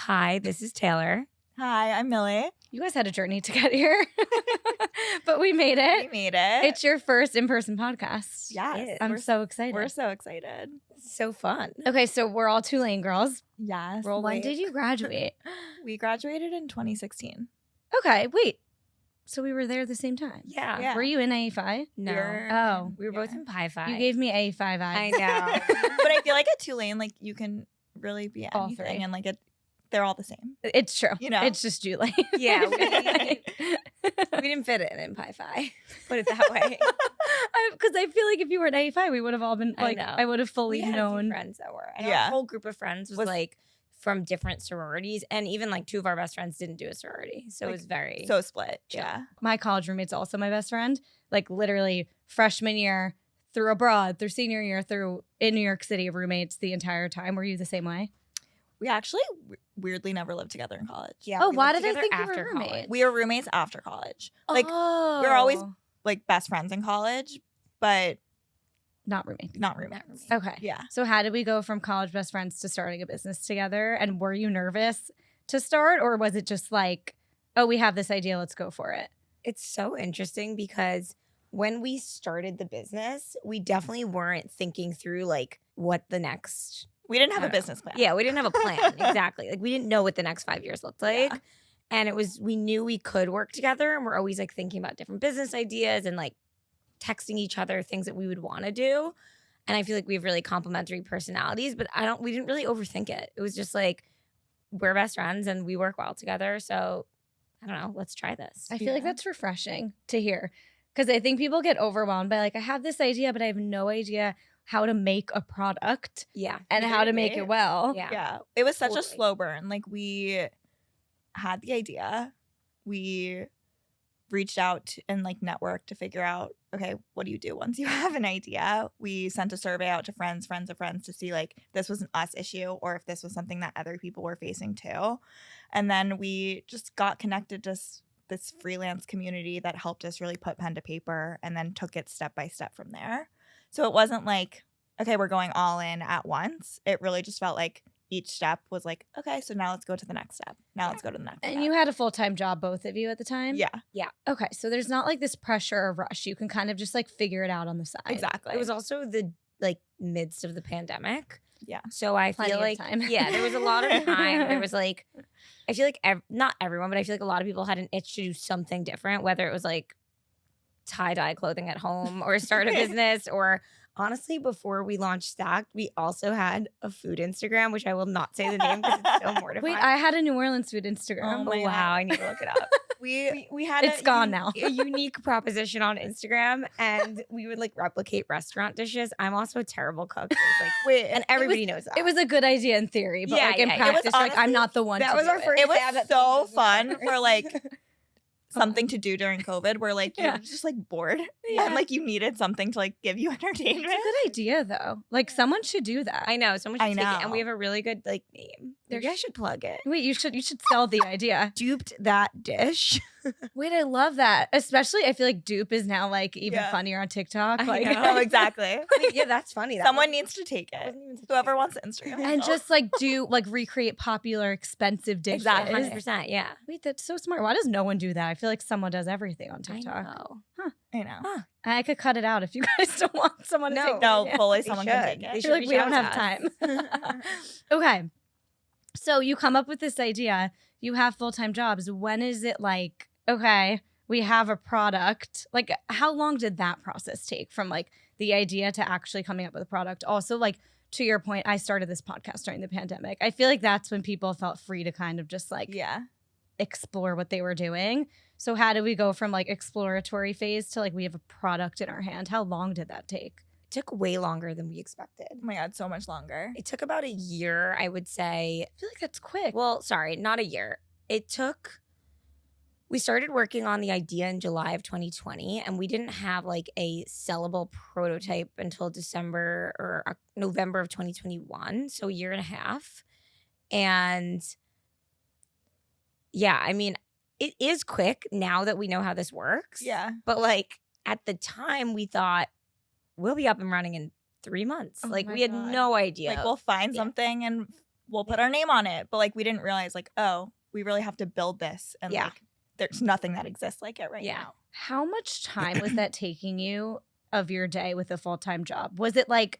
Hi, this is Taylor. Hi, I'm Millie. You guys had a journey to get here, but we made it. We made it. It's your first in-person podcast. Yes. I'm so excited. We're so excited. So fun. Okay, so we're all Tulane girls. Yes. When did you graduate? We graduated in 2016. Okay, wait. So we were there at the same time. Yeah. Yeah. Were you in AE5? No. Oh. We were both in Pi Phi. You gave me AE5 vibes. I know. But I feel like at Tulane, like you can really be All anything, three. and like they're all the same. It's true. You know? It's just Tulane. Yeah, we didn't fit it in Pi Phi. Put it that way. Because I feel like if you were in AE5, we would have all been I like, know. I would have fully We had a few known. friends that were. And Yeah. our whole group of friends was like from different sororities, and even like two of our best friends didn't do a sorority, so it was very So split. chill. Yeah. My college roommate's also my best friend. Like literally freshman year, through abroad, through senior year, through in New York City, roommates the entire time. Were you the same way? We actually weirdly never lived together in college. Yeah. Oh, we why lived did I together think you were after roommates? college. We were roommates after college. Like oh. we were always like best friends in college, but not roommates. not roommates. Okay. Yeah. So how did we go from college best friends to starting a business together? And were you nervous to start, or was it just like, oh, we have this idea, let's go for it? It's so interesting because when we started the business, we definitely weren't thinking through like what the next. We didn't have I a don't know. business plan. Yeah, we didn't have a plan. Exactly. Like we didn't know what the next 5 years looked like. Yeah. And we knew we could work together, and we're always like thinking about different business ideas and like texting each other things that we would want to do. And I feel like we have really complementary personalities, but we didn't really overthink it. It was just like we're best friends and we work well together. So I don't know, let's try this. I feel like Yeah. that's refreshing to hear. Because I think people get overwhelmed by like, I have this idea, but I have no idea how to make a product Yeah. and how to make Right? it well. Yeah. Yeah. It was such a Totally. slow burn. Like we had the idea. We reached out and like networked to figure out, okay, what do you do once you have an idea? We sent a survey out to friends of friends to see like if this was an us issue or if this was something that other people were facing too. And then we just got connected to this freelance community that helped us really put pen to paper and then took it step by step from there. So it wasn't like, okay, we're going all in at once. It really just felt like each step was like, okay, so now let's go to the next step. Now let's go to the next And step. you had a full-time job, both of you at the time? Yeah, Okay, so there's not like this pressure or rush. You can kind of just like figure it out on the side. exactly. It was also the like midst of the pandemic. Yeah. So I Plenty feel of like time. yeah, there was a lot of time. There was like, I feel like not everyone, but I feel like a lot of people had an itch to do something different, whether it was like tie-dye clothing at home or start a business or honestly, before we launched Stakt, we also had a food Instagram, which I will not say the name because it's so mortifying. Wait, I had a New Orleans food Instagram. Oh my wow, God. I need to look it up. We had It's gone now. a unique proposition on Instagram, and we would like replicate restaurant dishes. I'm also a terrible cook. It was, like, Wait, and everybody knows that. It was a good idea in theory, but Yeah, like in yeah, yeah. It was practice, like I'm honestly- not the one that to was do our it. first it was stab at so things fun business. for like something to do during COVID where like Yeah. you're just like bored Yeah. and like you needed something to like give you entertainment. It's a good idea though. Like someone should do that. I know someone I should take it, and know. we have a really good like name. Maybe I should plug it. Wait, you should sell the idea. Duped that dish. Wait, I love that. Especially I feel like dupe is now like even Yeah. funnier on TikTok. I Like know. Oh, exactly. Yeah, that's funny. That Someone needs to take it. wasn't even such a Whoever thing. wants the Instagram. and handle. just like do like recreate popular expensive dishes. Exactly. 100%. Yeah. Wait, that's so smart. Why does no one do that? I feel like someone does everything on I TikTok. know. I know. I could cut it out if you guys don't want someone to No. take No, it. fully They someone can should. take They it. should I feel like reach we out don't to have us. time. Okay. So you come up with this idea, you have full-time jobs. When is it like, okay, we have a product? Like how long did that process take from like the idea to actually coming up with a product? Also like to your point, I started this podcast during the pandemic. I feel like that's when people felt free to kind of just like Yeah. explore what they were doing. So how did we go from like exploratory phase to like we have a product in our hand? How long did that take? It took way longer than we expected. Oh my God, so much longer. It took about a year, I would say. I feel like that's quick. Well, sorry, not a year. We started working on the idea in July of 2020, and we didn't have like a sellable prototype until December or November of 2021. So a year and a half. And yeah, I mean, it is quick now that we know how this works. Yeah. But like at the time, we thought we'll be up and running in 3 months. Oh like my we had God. no idea. Like we'll find Yeah. something and we'll put our name on it. But like we didn't realize like, oh, we really have to build this, and Yeah. like there's nothing that exists like it right Yeah. now. How much time was that taking you of your day with a full-time job? Was it like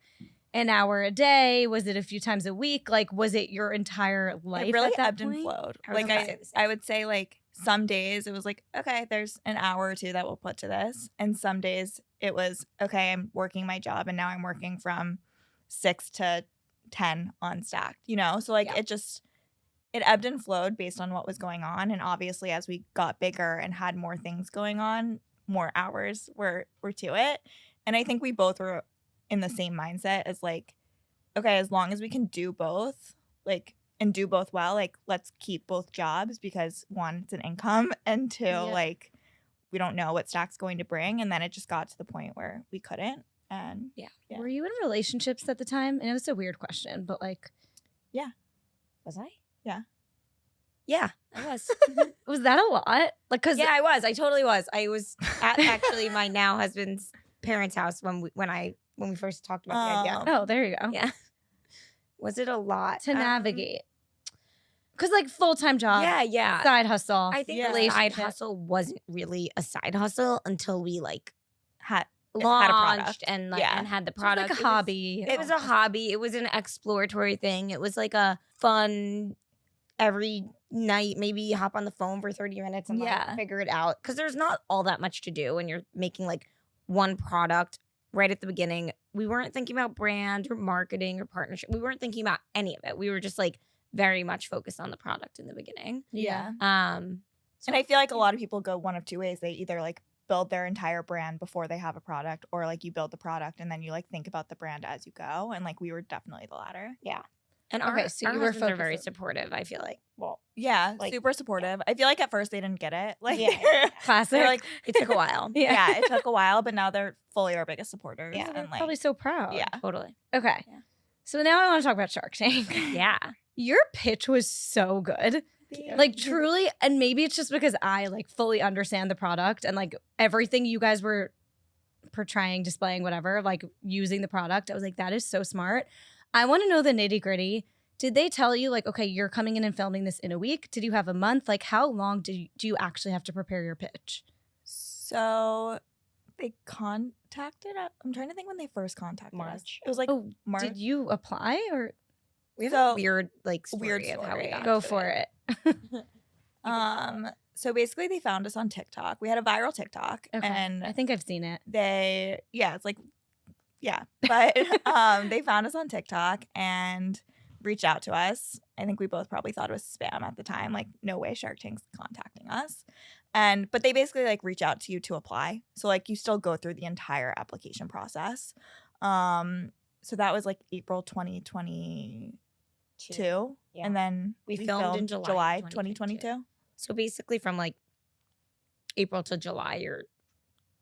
an hour a day? Was it a few times a week? Like, was it your entire life It really at that ebbed and point? flowed. I was Like gonna say the same. I would say like some days it was like, okay, there's an hour or two that we'll put to this. And some days it was, okay, I'm working my job and now I'm working from 6 to 10 on Stakt, you know? So like Yeah. it ebbed and flowed based on what was going on. And obviously as we got bigger and had more things going on, more hours were to it. And I think we both were in the same mindset as like, okay, as long as we can do both, like, and do both well, like, let's keep both jobs because one, it's an income, and two, like, we don't know what Stakt's going to bring. And then it just got to the point where we couldn't. And Yeah. Were you in relationships at the time? And it was a weird question, but like, Was I? Yeah. Yeah, I was. was that a lot? Like, cause Yeah, I was. I totally was. I was at actually my now husband's parents' house when we first talked about the idea. oh, there you go. Yeah. Was it a lot To navigate. Cause like full-time job, Yeah. side hustle. I think Yeah. the side Relationship. hustle wasn't really a side hustle until we like had a launched product. and like Yeah. and had the Just product. like a It was- hobby. It was a hobby. It was an exploratory thing. It was like a fun every night, maybe hop on the phone for 30 minutes and like Yeah. figure it out. Because there's not all that much to do when you're making like one product right at the beginning. We weren't thinking about brand or marketing or partnership. We weren't thinking about any of it. We were just like very much focused on the product in the beginning. Yeah. And I feel like a lot of people go one of two ways. They either like build their entire brand before they have a product, or like you build the product and then you like think about the brand as you go. And like we were definitely the latter. And Okay, our, so our you were husbands are very focused supportive, I feel like. Well, Yeah, Like- super supportive. I feel like at first they didn't get it. Like, Yeah. Classic. they're like, it took a while. yeah, it took a while, but now they're fully our biggest supporters. Yeah. They're and like, probably so proud. yeah. Totally. Okay. Yeah. So now I want to talk about Shark Tank. Yeah. Your pitch was so good. Like truly, and maybe it's just because I like fully understand the product and like everything you guys were portraying, displaying, whatever, like using the product. I was like, that is so smart. I want to know the nitty gritty. Did they tell you like, okay, you're coming in and filming this in a week? Did you have a month? Like, how long do you actually have to prepare your pitch? So they contacted us. I'm trying to think when they first contacted us. March. It was like Oh, March. did you apply or We have So- a weird like Weird story of how we story. got go to for it? So basically they found us on TikTok. We had a viral TikTok, Okay. and I think I've seen it. it's like, yeah, but they found us on TikTok and reached out to us. I think we both probably thought it was spam at the time. Like, no way Shark Tank's contacting us. But they basically like reach out to you to apply. So like you still go through the entire application process. So that was like April 2022. Yeah. And then We filmed in July 2022. So basically from like April to July, you're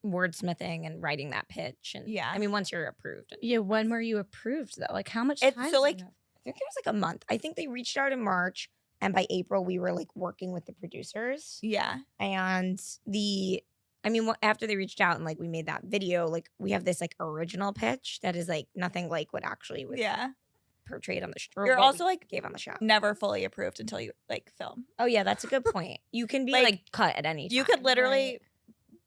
wordsmithing and writing that pitch. And Yeah. I mean, once you're approved. Yeah, when were you approved though? Like how much It's- time? so, do like, you have? I think it was like a month. I think they reached out in March. And by April, we were like working with the producers. Yeah. And after they reached out and like we made that video, like we have this like original pitch that is like nothing like what actually was Yeah. portrayed on the show. You're also like gave on the show. never fully approved until you like film. Oh yeah, that's a good point. You can be Like, like cut at any time. You could literally right?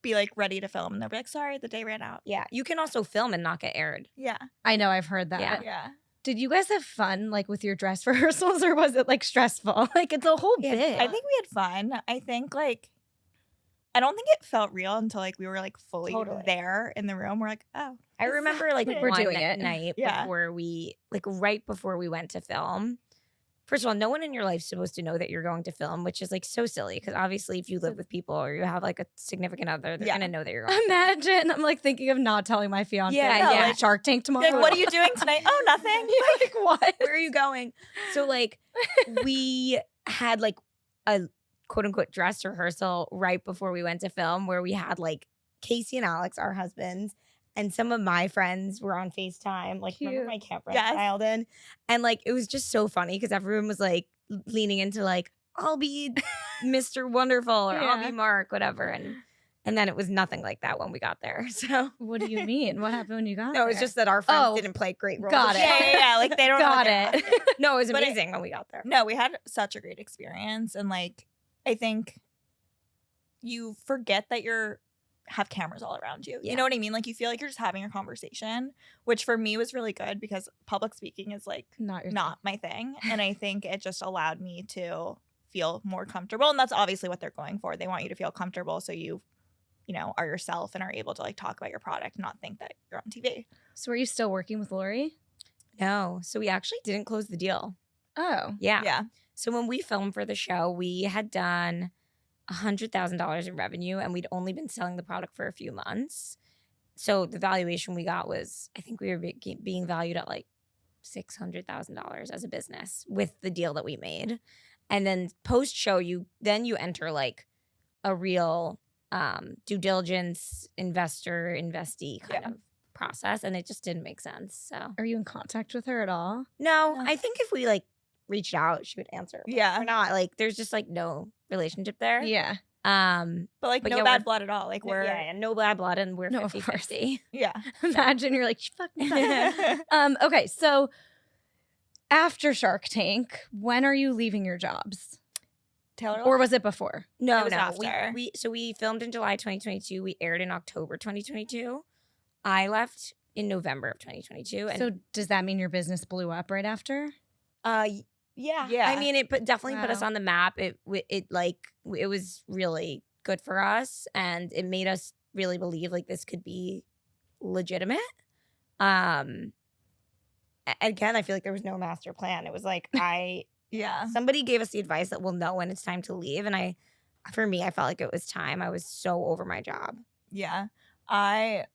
be like ready to film and they'll be like, sorry, the day ran out. Yeah, you can also film and not get aired. Yeah. I know I've heard that. Yeah. Yeah. Did you guys have fun like with your dress rehearsals or was it like stressful? Like it's a whole Yeah, bit. I think we had fun. I think like I don't think it felt real until like we were like fully Totally. there in the room. We're like, oh. I remember like We're one doing it. night Yeah. before we like right before we went to film. First of all, no one in your life's supposed to know that you're going to film, which is like so silly because obviously if you live with people or you have like a significant other, they're Yeah. gonna know that you're going. Imagine I'm like thinking of not telling my fiance. Yeah, no, yeah. like Shark Tank tomorrow. Like, what are you doing tonight? Oh, nothing. like what? Where are you going? So like we had like a quote unquote dress rehearsal right before we went to film where we had like Casey and Alex, our husbands, and some of my friends were on FaceTime. Like remember Cute. my camera Yes. dialed in. And like it was just so funny because everyone was like leaning into like, I'll be Mr. Wonderful or I'll Yeah. be Mark, whatever. And And then it was nothing like that when we got there. So What do you mean? What happened when you got no, there? it's just that our friends Oh, didn't play great roles. got of it. shit. Yeah. Like they don't know Got what they're it. asking. No, it was But amazing when we got there. No, we had such a great experience. And like, I think you forget that have cameras all around you. Yeah. You know what I mean? Like you feel like you're just having a conversation, which for me was really good because public speaking is like Not your not my thing. And I think it just allowed me to feel more comfortable. And that's obviously what they're going for. They want you to feel comfortable so you are yourself and are able to like talk about your product, not think that you're on TV. So, were you still working with Lori? No. So we actually didn't close the deal. Oh, Yeah. Yeah. So when we filmed for the show, we had done $100,000 in revenue and we'd only been selling the product for a few months. So the valuation we got was, I think we were being valued at like $600,000 as a business with the deal that we made. And then post show, you enter like a real due diligence investee kind of process. And it just didn't make sense. So are you in contact with her at all? no, No. I think if we like reached out, she would answer. But Yeah. we're not like, there's just like no relationship there. Yeah. But like But no yeah, bad we're- blood at all. Like we're yeah, no bad blood, and we're No, of 50-50. yeah. Imagine you're like, fuck me. Okay, so after Shark Tank, when are you leaving your jobs? Taylor Or was it before? No, It was no. after. We filmed in July 2022. We aired in October 2022. I left in November of 2022. And So does that mean your business blew up right after? yeah. Yeah. I mean, it definitely put us Wow. on the map. It was really good for us, and it made us really believe like this could be legitimate. Again, I feel like there was no master plan. It was like Yeah. somebody gave us the advice that we'll know when it's time to leave, and for me, I felt like it was time. I was so over my job. Yeah. Our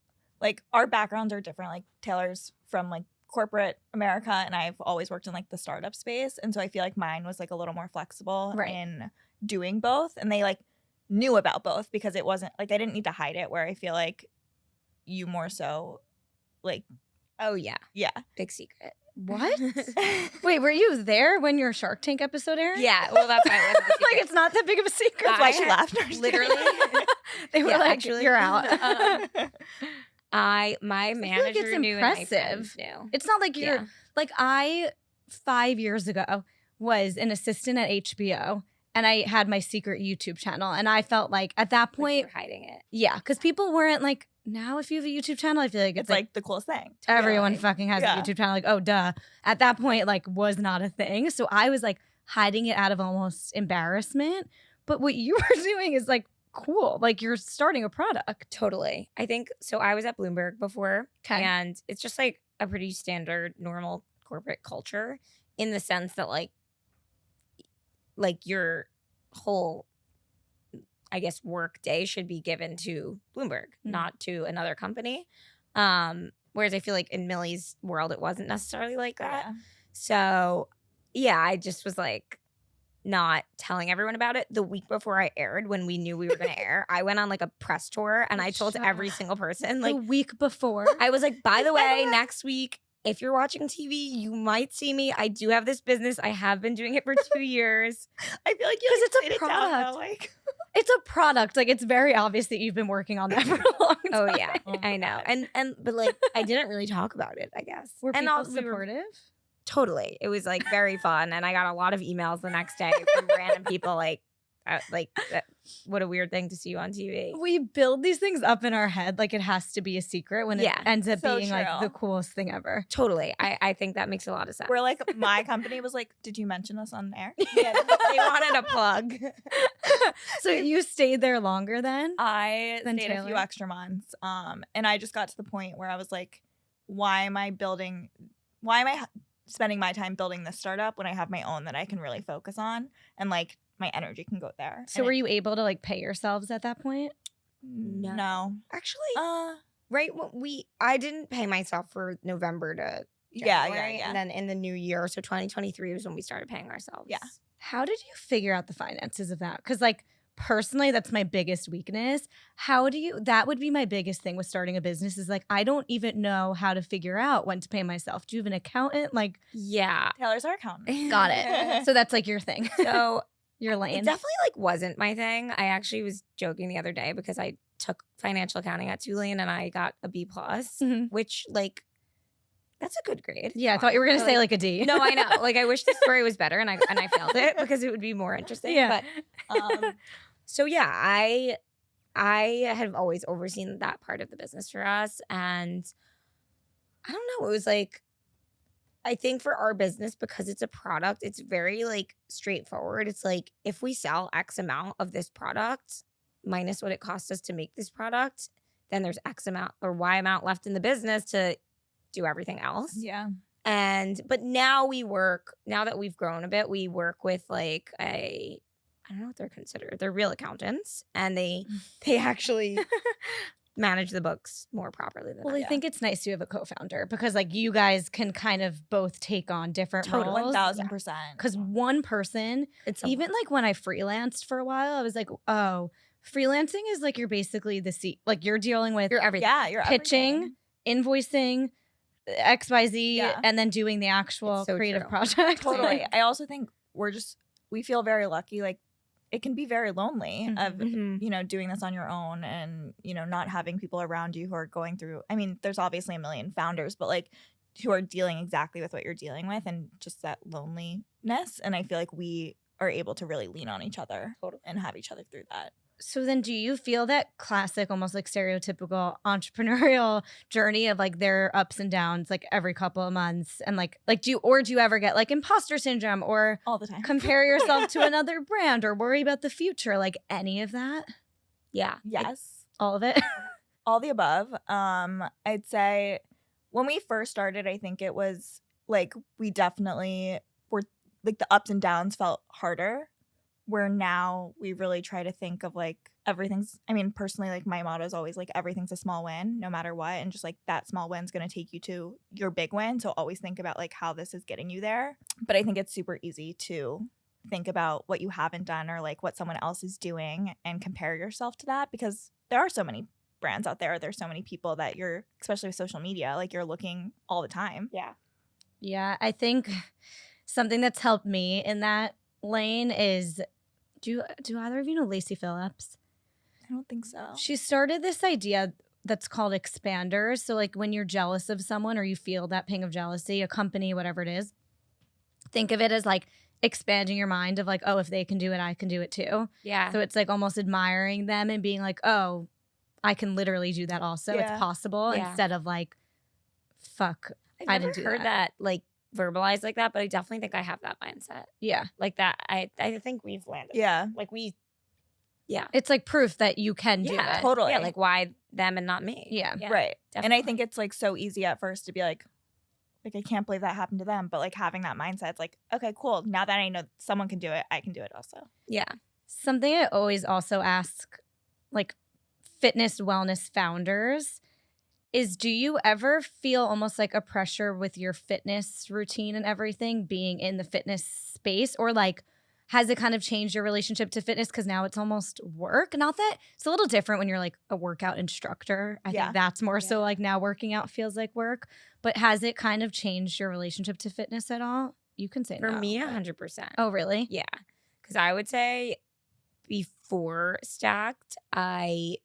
backgrounds are different. Like Taylor's from like corporate America and I've always worked in like the startup space. And so I feel like mine was like a little more flexible Right. in doing both. And they like knew about both because it wasn't like I didn't need to hide it, where I feel like you more so like, Oh yeah, yeah. big secret. What? Wait, were you there when your Shark Tank episode aired? Yeah, well that's why it wasn't a Like secret. it's not that big of a secret. That's why I she had- laughed. literally. They were Yeah, like, actually. you're out. My feel like manager it's knew and my impressive. friends knew. It's not like you're Yeah. like I 5 years ago was an assistant at HBO and I had my secret YouTube channel and I felt like at that Like point, you're hiding it. yeah, because people weren't like, now if you have a YouTube channel, I feel like It's like the coolest thing. everyone Totally. fucking has Yeah. a YouTube channel. Like, oh duh. At that point, like was not a thing. So I was like hiding it out of almost embarrassment. But what you were doing is like cool. Like you're starting a product. Totally. I think so. I was at Bloomberg before, 'Kay. and it's just like a pretty standard, normal corporate culture in the sense that like your whole, I guess, work day should be given to Bloomberg, not to another company. Whereas I feel like in Millie's world, it wasn't necessarily like that. Yeah. So yeah, I just was like not telling everyone about it. The week before I aired, when we knew we were going to air, I went on like a press tour and I told Shut every up. single person, The like, week before. I was like, by the way, next week, if you're watching TV, you might see me. I do have this business. I have been doing it for 2 years. I feel like you 'Cause like, it's a played it down, product. though, like It's a product. Like it's very obvious that you've been working on that for a long time. Oh yeah, Oh I my know. God. But like, I didn't really talk about it, I guess. Were and people also we were- supportive? Totally. It was like very fun. And I got a lot of emails the next day from random people like what a weird thing to see you on TV. We build these things up in our head like it has to be a secret when Yeah. it ends up So being like true. the coolest thing ever. Totally. I think that makes a lot of sense. we're like my company was like, did you mention us on air? yeah, they wanted a plug. So you stayed there longer then? I Then stayed a few Taylor? extra months. And I just got to the point where I was like, why am I spending my time building this startup when I have my own that I can really focus on and like my energy can go there. So And were you able to like pay yourselves at that point? No. Actually, right when I didn't pay myself for November to January, yeah. and then in the new year, so 2023 was when we started paying ourselves. Yeah. How did you figure out the finances of that? Because like personally, that's my biggest weakness. That would be my biggest thing with starting a business is like, I don't even know how to figure out when to pay myself. Do you have an accountant? Like, Yeah. Taylor's our accountant. got it. So that's like your thing, So your it lane. definitely like wasn't my thing. I actually was joking the other day because I took financial accounting at Tulane and I got a B plus, Mhm. which like that's a good grade. Yeah, I thought you were gonna But, say like a D. No, I know. Like I wish the story was better and I failed it because it would be more interesting. Yeah. But so yeah, I have always overseen that part of the business for us. And I don't know, it was like, I think for our business, because it's a product, it's very like straightforward. It's like, if we sell X amount of this product minus what it costs us to make this product, then there's X amount or Y amount left in the business to do everything else. Yeah. But now now that we've grown a bit, we work with like I don't know what they're considered. They're real accountants and they actually manage the books more properly than Well, I I do. think it's nice to have a co-founder because like you guys can kind of both take on different roles. 1,000%. Because one person, It's a even lot. like when I freelanced for a while, I was like, oh, freelancing is like you're basically like you're dealing with You're everything. Yeah, you're pitching, everything. invoicing, XYZ, Yeah. and then doing the actual It's so creative true. project. Totally. I also think we feel very lucky. Like it can be very lonely of Mhm. doing this on your own and not having people around you who are going through. I mean, there's obviously a million founders, but like who are dealing exactly with what you're dealing with and just that loneliness. And I feel like we are able to really lean on each other Totally. and have each other through that. So then do you feel that classic, almost like stereotypical entrepreneurial journey of like their ups and downs like every couple of months and like do you ever get like imposter syndrome or All the time. compare yourself to another brand or worry about the future, like any of that? Yeah. Yes. All of it? All the above. I'd say when we first started, I think it was like we definitely were like the ups and downs felt harder. Where now we really try to think of like personally, like my motto is always like everything's a small win no matter what. And just like that small win's going to take you to your big win. So always think about like how this is getting you there. But I think it's super easy to think about what you haven't done or like what someone else is doing and compare yourself to that because there are so many brands out there. There's so many people that especially with social media, like you're looking all the time. Yeah. Yeah, I think something that's helped me in that lane is do either of you know Lacey Phillips? I don't think so. She started this idea that's called expanders. So like when you're jealous of someone or you feel that ping of jealousy, a company, whatever it is, think of it as like expanding your mind of like, oh, if they can do it, I can do it too. Yeah. So it's like almost admiring them and being like, oh, I can literally do that also. Yeah. It's possible Yeah. instead of like, fuck, I I've never didn't do heard that like verbalized like that, but I definitely think I have that mindset. yeah. Like that. I think we've landed. Yeah. Like It's like proof that you can do yeah, it. Totally. Yeah, like why them and not me? Yeah. Right. And I definitely. think it's like so easy at first to be like I can't believe that happened to them. But like having that mindset, it's like, okay, cool. Now that I know someone can do it, I can do it also. Yeah. Something I always also ask like fitness wellness founders is do you ever feel almost like a pressure with your fitness routine and everything being in the fitness space or like has it kind of changed your relationship to fitness because now it's almost work? Not that it's a little different when you're like a workout instructor. I Yeah. think that's more so Yeah. like now working out feels like work. But has it kind of changed your relationship to fitness at all? You can say For no, me, but- 100%. Oh, really? Yeah. Because I would say before Stakt, I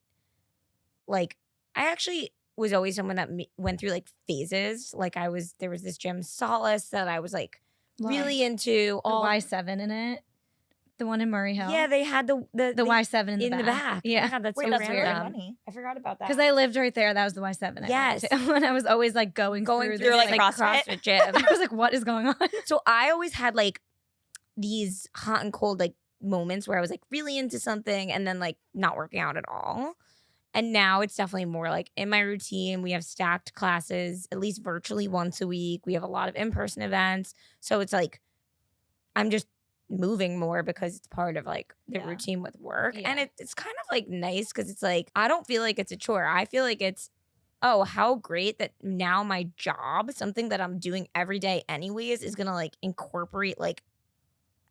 actually was always someone that went through like phases. Like there was this gym Solace that I was like really into. The Y7 in it. The one in Murray Hill. Yeah, they had the Y7 in the back. back. Yeah. Oh my God, that's Wait, so that's really random. funny. I forgot about that. Because I lived right there. That was the Y7. Yes. And I was always like going through through, this, like, like CrossFit? gym. I was like, what is going on? So I always had like these hot and cold like moments where I was like really into something and then like not working out at all. And now it's definitely more like in my routine. We have stacked classes at least virtually once a week. We have a lot of in-person events. So it's like I'm just moving more because it's part of like the Yeah. routine with work. Yeah. And it's kind of like nice because it's like I don't feel like it's a chore. I feel like it's oh, how great that now my job, something that I'm doing every day anyways, is gonna like incorporate like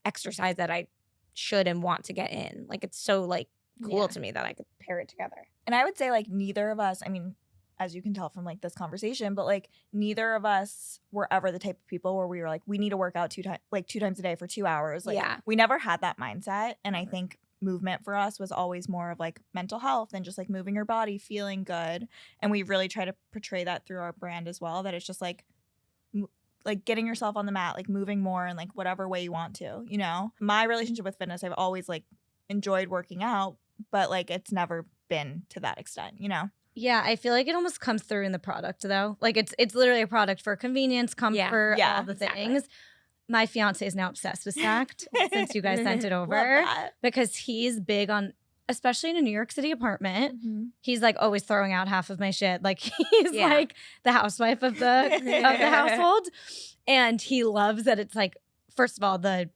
exercise that I should and want to get in. Like it's so like cool Yeah. to me that I could pair it together. And I would say like neither of us, I mean, as you can tell from like this conversation, but like neither of us were ever the type of people where we were like, we need to work out two times a day for 2 hours. Like Yeah. we never had that mindset. And I think movement for us was always more of like mental health and just like moving your body, feeling good. And we really try to portray that through our brand as well, that it's just like getting yourself on the mat, like moving more in like whatever way you want to, you know? My relationship with fitness, I've always like enjoyed working out, but like it's never been to that extent, you know? Yeah, I feel like it almost comes through in the product though. Like it's literally a product for convenience, comfort, Yeah, all the exactly. things. My fiance is now obsessed with Stakt since you guys sent it Love over that. because he's big on, especially in a New York City apartment. Mhm. He's like always throwing out half of my shit. Like he's Yeah. like the housewife of the household, and he loves that it's like, first of all, the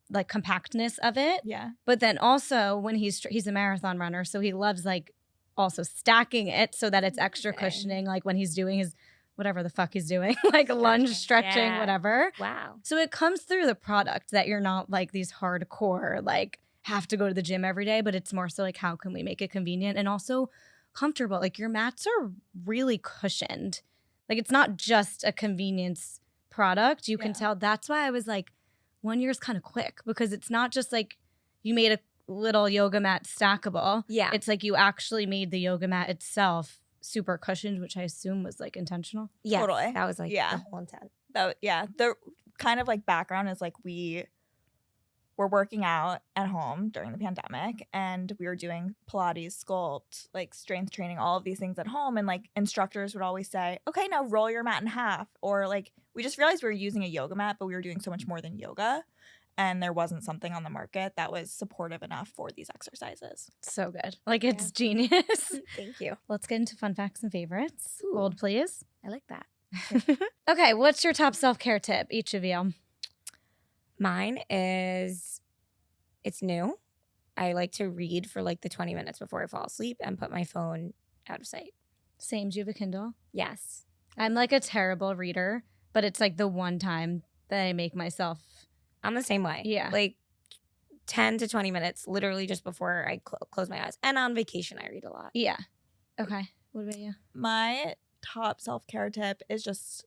like compactness of it, Yeah. but then also when he's a marathon runner, so he loves like also stacking it so that it's extra Okay. cushioning, like when he's doing his whatever the fuck he's doing, like lunge, stretching, Yeah. whatever. Wow. So it comes through the product that you're not like these hardcore, like have to go to the gym every day, but it's more so like how can we make it convenient and also comfortable? Like your mats are really cushioned. Like it's not just a convenience product. You can Yeah. tell. That's why I was like, 1 year is kind of quick because it's not just like you made a little yoga mat stackable. Yeah. It's like you actually made the yoga mat itself super cushioned, which I assume was like intentional. Yes, Totally. that was like Yeah. the whole intent. The kind of like background is like we were working out at home during the pandemic and we were doing Pilates, sculpt, like strength training, all of these things at home. And like instructors would always say, okay, now roll your mat in half. Or like we just realized we were using a yoga mat, but we were doing so much more than yoga. And there wasn't something on the market that was supportive enough for these exercises. So good. Like it's genius. Thank you. Let's get into fun facts and favorites. Ooh. Gold, please. I like that. Okay, what's your top self-care tip, each of you? Mine is, it's new. I like to read for like the 20 minutes before I fall asleep and put my phone out of sight. Same, do you have a Kindle? Yes. I'm like a terrible reader, but it's like the one time that I make myself. I'm the same way. Yeah. Like 10 to 20 minutes, literally just before I close my eyes. And on vacation, I read a lot. Yeah. Okay. What about you? My top self-care tip is just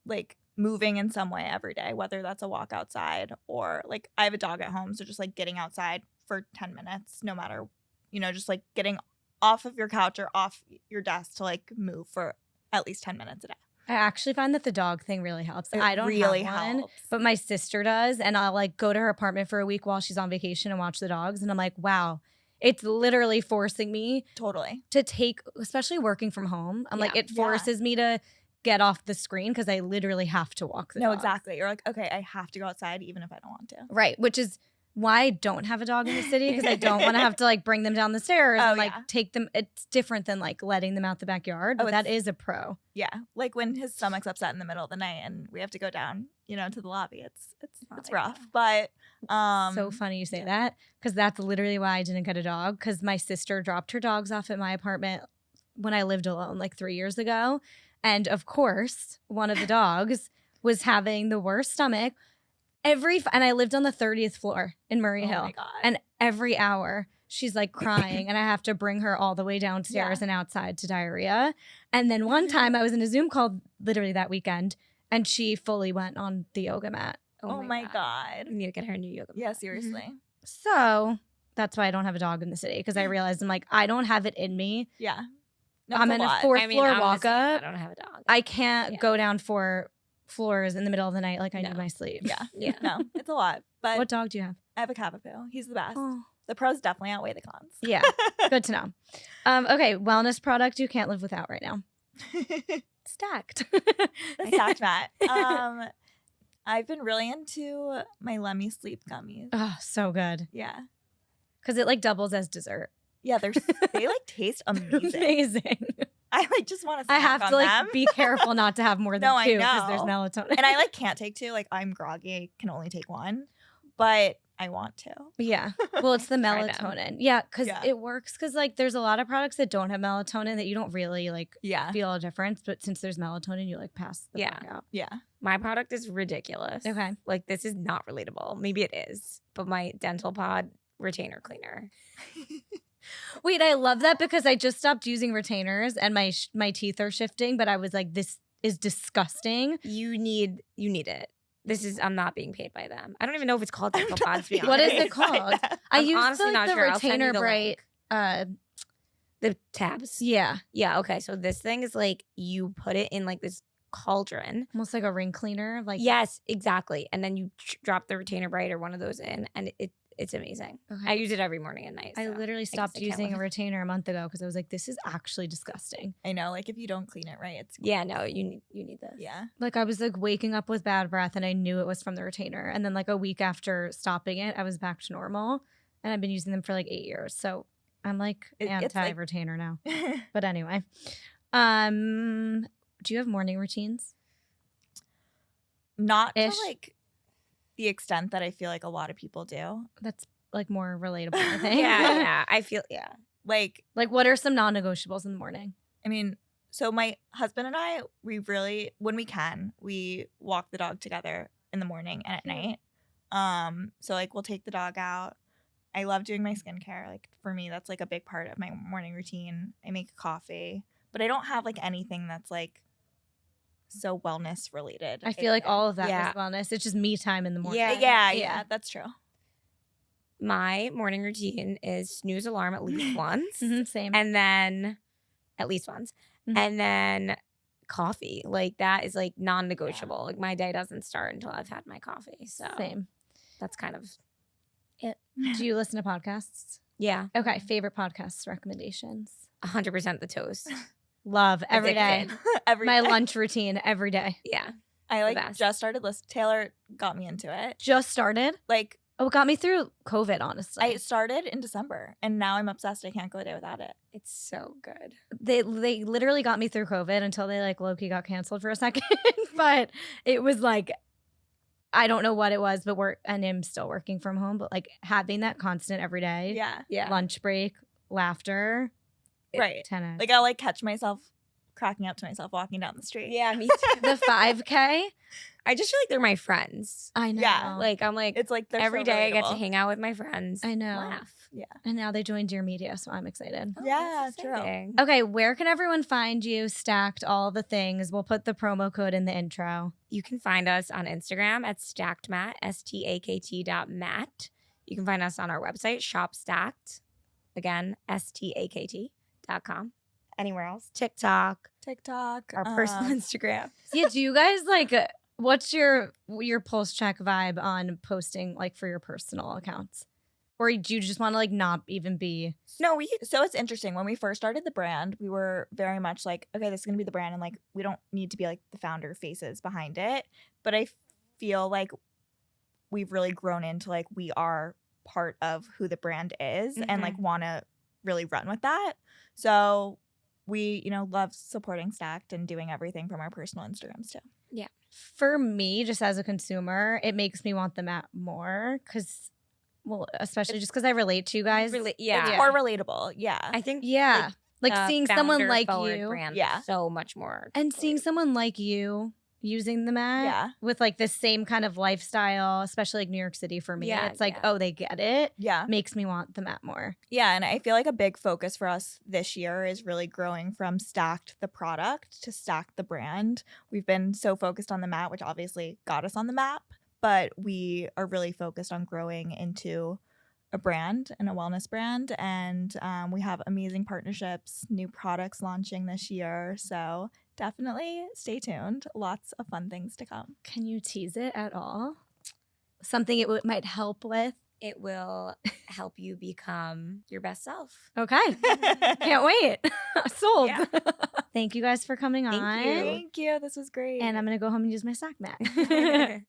like moving in some way every day, whether that's a walk outside or like I have a dog at home. So just like getting outside for 10 minutes, no matter, you know, just like getting off of your couch or off your desk to like move for at least 10 minutes a day. I actually find that the dog thing really helps. It I don't really have one, helps. but my sister does. And I'll like go to her apartment for a week while she's on vacation and watch the dogs. And I'm like, wow, it's literally forcing me Totally. to take, especially working from home. I'm like, Yeah. it forces me to get off the screen because I literally have to walk the No, dog. exactly. You're like, okay, I have to go outside even if I don't want to. Right. Which is why I don't have a dog in the city because I don't want to have to like bring them down the stairs Oh, and like yeah. take them. It's different than like letting them out the backyard. Oh, But that it's- is a pro. Yeah. Like when his stomach's upset in the middle of the night and we have to go down, you know, to the lobby. It's like rough. that. But So funny you say yeah. that because that's literally why I didn't get a dog because my sister dropped her dogs off at my apartment when I lived alone like 3 years ago. And of course, one of the dogs was having the worst stomach. And I lived on the 30th floor in Murray oh Hill. my God. And every hour she's like crying and I have to bring her all the way downstairs Yeah. and outside to diarrhea. And then one time I was in a Zoom call literally that weekend and she fully went on the yoga mat. oh my God. We need to get her a new yoga mat. Yeah, seriously. So that's why I don't have a dog in the city because I realized I'm like, I don't have it in me. Yeah. No, I'm it's in a lot. fourth I mean, floor I'm the walk same. I up. don't have a dog. I can't Yeah. go down 4 floors in the middle of the night like I No. need my sleep. Yeah. Yeah. No, it's a lot. But What dog do you have? I have a Cavapoo. He's the best. Oh. The pros definitely outweigh the cons. Yeah, good to know. Okay, wellness product you can't live without right now. Stacked. The Stakt mat. I've been really into my Lemmy sleep gummies. Oh, so good. Yeah. Because it like doubles as dessert. Yeah, they like taste amazing. Amazing. I like just want to I snack have on to like them. be careful not to have more than No, I 2 because there's know. melatonin. And I like can't take 2. Like I'm groggy. I can only take 1. But I want to. Yeah. Well, it's the Try them. melatonin. Yeah, because Yeah. it works. Because like there's a lot of products that don't have melatonin that you don't really like Yeah. feel a difference. But since there's melatonin, you like pass the Yeah. fuck out. Yeah. My product is ridiculous. Okay. Like this is not relatable. Maybe it is, but my Dental Pod retainer cleaner. Wait, I love that because I just stopped using retainers and my teeth are shifting. But I was like, this is disgusting. You need it. I'm not being paid by them. I don't even know if it's called Circle Pods, to be honest. What is it called? I I'm used honestly the, not the sure. I'll send you retainer the bright. link. The tabs. Yeah, Yeah, okay. So this thing is like you put it in like this cauldron. almost like a ring cleaner. Like Yes, exactly. And then you drop the retainer bright or one of those in, and it's amazing. Okay. I use it every morning and night. I so literally guess stopped I can't using live. a retainer a month ago because I was like, this is actually disgusting. I know, like if you don't clean it right, it's Yeah, no, you need this. yeah. Like I was like waking up with bad breath and I knew it was from the retainer. And then like a week after stopping it, I was back to normal. And I've been using them for like 8 years. So I'm like It's like- anti-retainer now. But anyway. Do you have morning routines? Not to Ish. like the extent that I feel like a lot of people do. That's like more relatable, I think. Yeah. I feel Like, Like what are some non-negotiables in the morning? I mean, so my husband and I, we really, when we can, we walk the dog together in the morning and at night. So like we'll take the dog out. I love doing my skincare. Like for me, that's like a big part of my morning routine. I make coffee, but I don't have like anything that's like so wellness related. I feel like all of that Yeah. is wellness. It's just me time in the morning. Yeah, that's true. my morning routine is snooze alarm at least once. Mhm, same. And then at least once. Mhm. And then coffee. Like that is like non-negotiable. Like my day doesn't start until I've had my coffee. So Same. that's kind of Do you listen to podcasts? yeah, Okay, favorite podcasts recommendations. 100% the toast. Love every day. Addicted. Every My day. lunch routine every day. Yeah. I like best. just started listening. Taylor got me into it. Just started. Like Oh, it got me through COVID, honestly. I started in December and now I'm obsessed. I can't go a day without it. It's so good. They literally got me through COVID until they like low-key got canceled for a second. But it was like I don't know what it was, but and I'm still working from home, but like having that constant every day, Yeah. Yeah. lunch break, laughter, Right. 10x. Like I'll like catch myself cracking up to myself walking down the street. Yeah, me too. The 5K. I just feel like they're my friends. I know. Yeah, Like I'm like It's like they're every so day I get to relatable. hang out with my friends. I know. Laugh. And now they joined Dear Media, so I'm excited. Oh, Yeah, that's true. exciting. Okay, where can everyone find you? Stacked, all the things. We'll put the promo code in the intro. You can find us on Instagram at StakedMat, STAKT.mat. You can find us on our website, Shop Stakt. Again, STAKT.com. Anywhere else? TikTok, TikTok. our personal Instagram. Yeah, do you guys like what's your pulse check vibe on posting like for your personal accounts? Or do you just want to like not even be No, so it's interesting. When we first started the brand, we were very much like, okay, this is gonna be the brand, and like we don't need to be like the founder faces behind it. But I feel like we've really grown into like we are part of who the brand is and like want to really run with that. So we, love supporting Stakt and doing everything from our personal Instagrams too. for me, just as a consumer, it makes me want them at more because, well, especially just because I relate to you guys. Really, It's yeah. more relatable. Yeah. I think Yeah. Like seeing someone like founder-forward you brand Yeah. is so much more. and seeing someone like you using the mat Yeah. with like the same kind of lifestyle, especially like New York City for me. Yeah, It's like, yeah. oh, they get it. Yeah. Makes me want the mat more. Yeah. And I feel like a big focus for us this year is really growing from Stakt the product to Stakt the brand. We've been so focused on the mat, which obviously got us on the map, but we are really focused on growing into a brand and a wellness brand. And we have amazing partnerships, new products launching this year. So definitely stay tuned. Lots of fun things to come. Can you tease it at all? Something it might help with? It will help you become your best self. Okay. Can't wait. Sold. Yeah. Thank you guys for coming on. Thank you. Thank you. This was great. And I'm going to go home and use my Stakt mat.